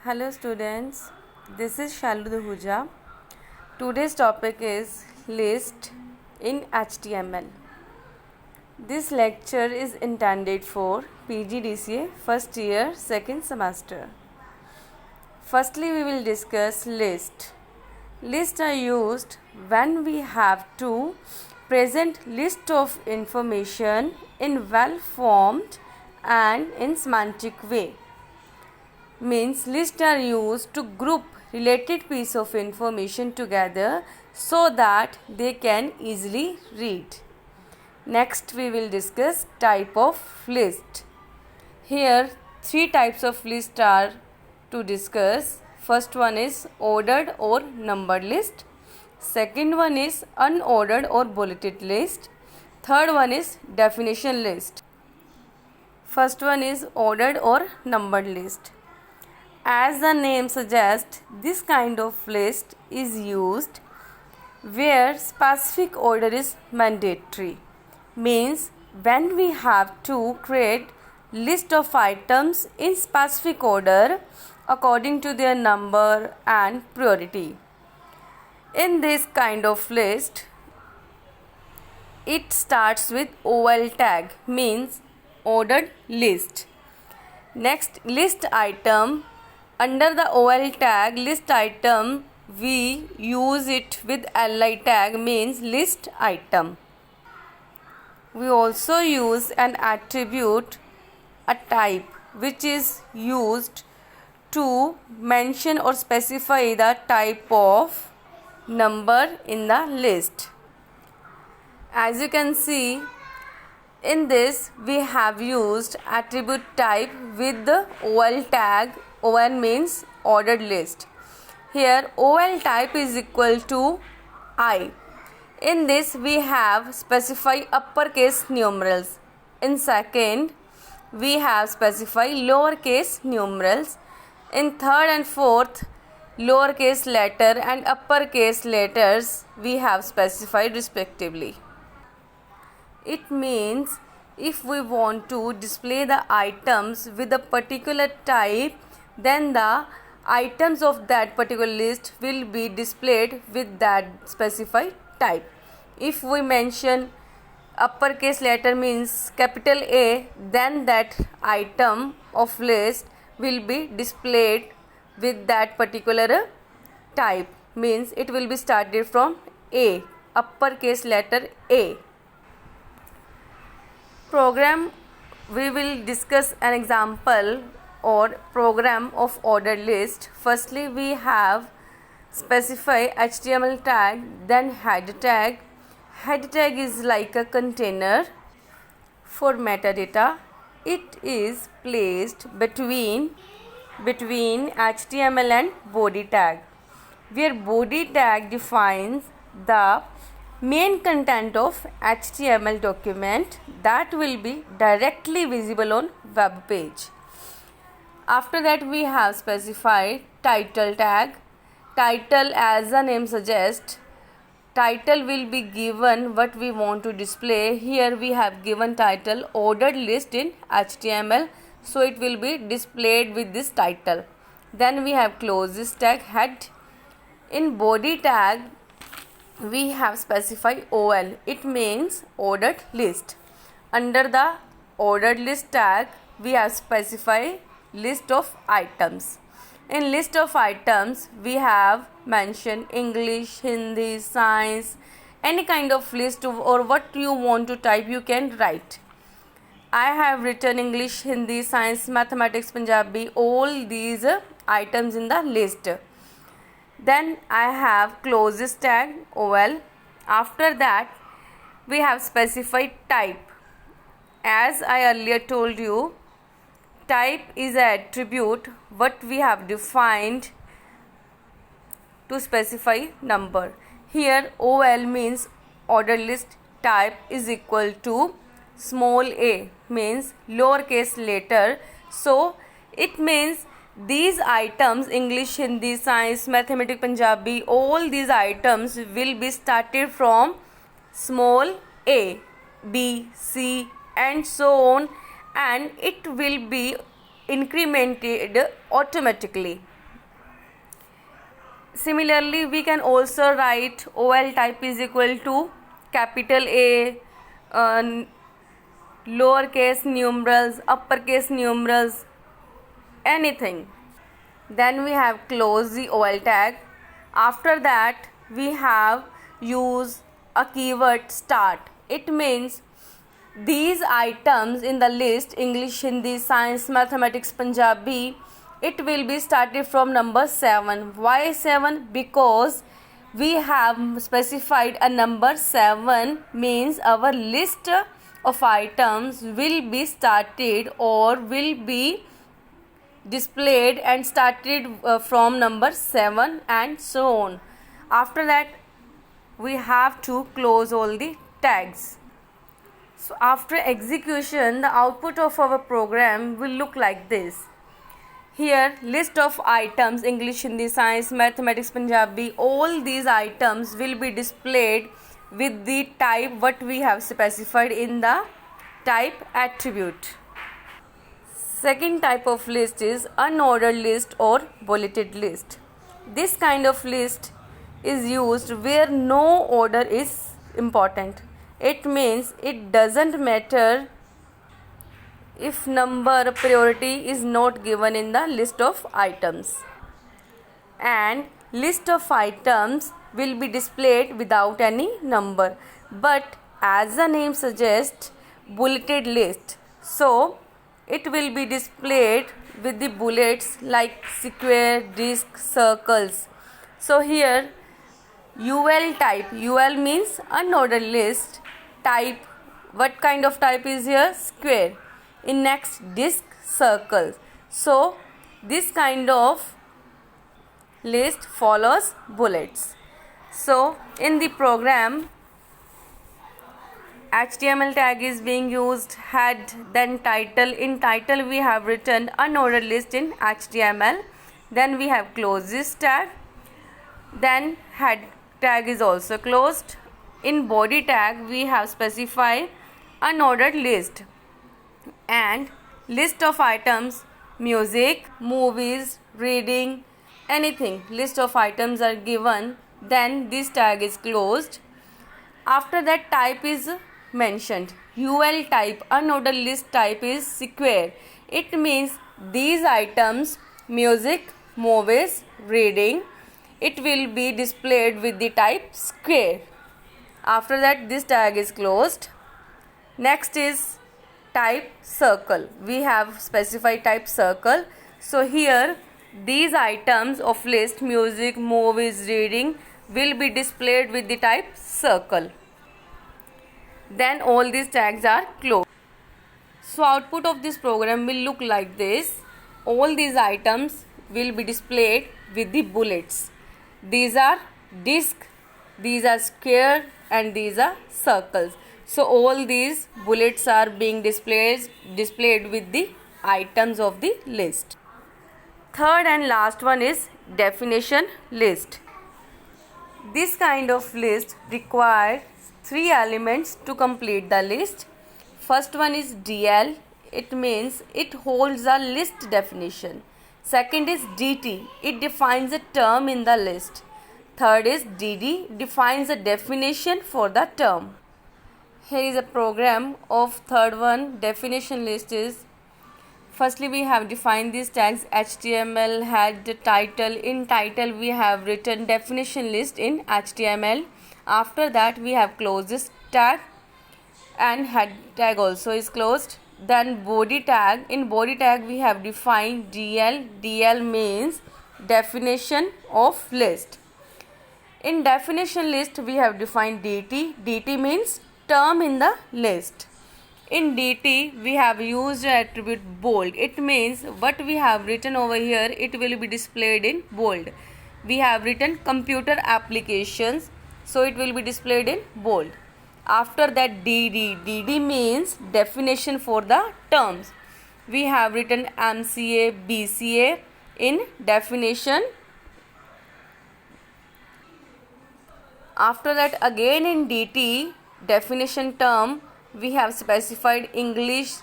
Hello students, this is Shalu Dahuja. Today's topic is list in HTML. This lecture is intended for PGDCA first year second semester. Firstly, we will discuss list. Lists are used when we have to present list of information in well formed and in semantic way. Means lists are used to group related piece of information together so that they can easily read. Next we will discuss type of list. Here three types of list are to discuss. First one is ordered or numbered list. Second one is unordered or bulleted list. Third one is definition list. First one is ordered or numbered list. As the name suggests, this kind of list is used where specific order is mandatory. Means when we have to create list of items in specific order according to their number and priority. In this kind of list, it starts with OL tag, means ordered list. Next, list item. Under the OL tag list item, we use it with LI tag, means list item. We also use an attribute, a type, which is used to mention or specify the type of number in the list. As you can see, in this we have used attribute type with the OL tag. OL means ordered list. Here OL type is equal to I. In this we have specify uppercase numerals. In second we have specify lowercase numerals. In third and fourth, lowercase letter and uppercase letters we have specified respectively. It means if we want to display the items with a particular type, then the items of that particular list will be displayed with that specified type. If we mention uppercase letter means capital A, then that item of list will be displayed with that particular type, means it will be started from A, uppercase letter A. Program, we will discuss an example or program of ordered list. Firstly, we have specify HTML tag, then head tag. Head tag is like a container for metadata. It is placed between HTML and body tag, where body tag defines the main content of HTML document that will be directly visible on web page. After that we have specified title tag. Title, as the name suggests, title will be given what we want to display. Here we have given title ordered list in HTML, so it will be displayed with this title. Then we have closest tag, head. In body tag we have specified OL, it means ordered list. Under the ordered list tag we have specified list of items. In list of items we have mentioned English, Hindi, science, any kind of list or what you want to type you can write. I have written English, Hindi, science, mathematics, Punjabi, all these items in the list. Then I have closest tag OL. After that we have specified type. As I earlier told you, type is an attribute what we have defined to specify number. Here OL means ordered list, type is equal to small a, means lowercase letter. So it means these items English, Hindi, science, mathematics, Punjabi, all these items will be started from small a, B, C and so on, and it will be incremented automatically. Similarly, we can also write OL type is equal to capital A, lowercase numerals, uppercase numerals, anything. Then we have close the OL tag. After that, we have use a keyword start. It means these items in the list English, Hindi, Science, Mathematics, Punjabi, it will be started from number 7. Why 7? Because we have specified a number 7 means our list of items will be started or will be displayed and started from number 7 and so on. After that, we have to close all the tags. So after execution, the output of our program will look like this. Here, list of items English, Hindi, Science, Mathematics, Punjabi, all these items will be displayed with the type what we have specified in the type attribute. Second type of list is unordered list or bulleted list. This kind of list is used where no order is important. It means it doesn't matter if number priority is not given in the list of items. And list of items will be displayed without any number. But as the name suggests, bulleted list. So it will be displayed with the bullets like square, disc, circles. So here UL type, UL means unordered list. Type, what kind of type is here? Square. In next, disc, circle. So this kind of list follows bullets. So in the program, HTML tag is being used, head, then title. In title we have written unordered list in HTML. Then we have close this tag. Then head tag is also closed. In body tag we have specified unordered list and list of items, music, movies, reading, anything. List of items are given. Then this tag is closed. After that, type is mentioned. UL type, unordered list type is square. It means these items, music, movies, reading, it will be displayed with the type square. After that, this tag is closed. Next is type circle. We have specified type circle. So here these items of list, music, movies, reading, will be displayed with the type circle. Then all these tags are closed. So output of this program will look like this. All these items will be displayed with the bullets. These are disc, these are square, and these are circles. So all these bullets are being displayed with the items of the list. Third and last one is definition list. This kind of list requires 3 elements to complete the list. First one is DL. It means it holds a list definition. Second is DT. It defines a term in the list. Third is DD. Defines a definition for the term. Here is a program of third one. Definition list is, firstly we have defined these tags HTML, head, title. In title we have written definition list in HTML. After that we have closed this tag and head tag also is closed. Then body tag. In body tag we have defined DL. DL means definition of list. In definition list we have defined DT. DT means term in the list. In DT we have used attribute bold. It means what we have written over here, it will be displayed in bold. We have written computer applications, so it will be displayed in bold. After that DD. DD means definition for the terms. We have written MCA, BCA in definition. After that again in DT definition term we have specified English.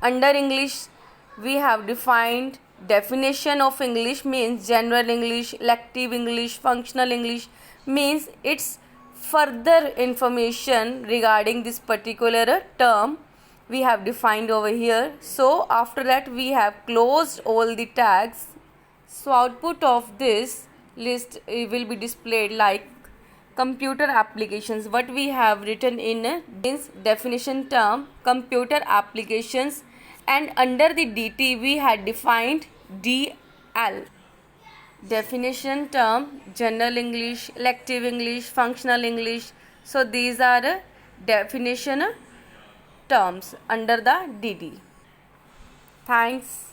Under English we have defined definition of English means general English, elective English, functional English means it's further information regarding this particular term we have defined over here. So after that we have closed all the tags. So output of this list will be displayed like computer applications. What we have written in this definition term computer applications, and under the DT we had defined DL. Definition term general English, elective English, functional English. So these are definition terms under the DT. Thanks.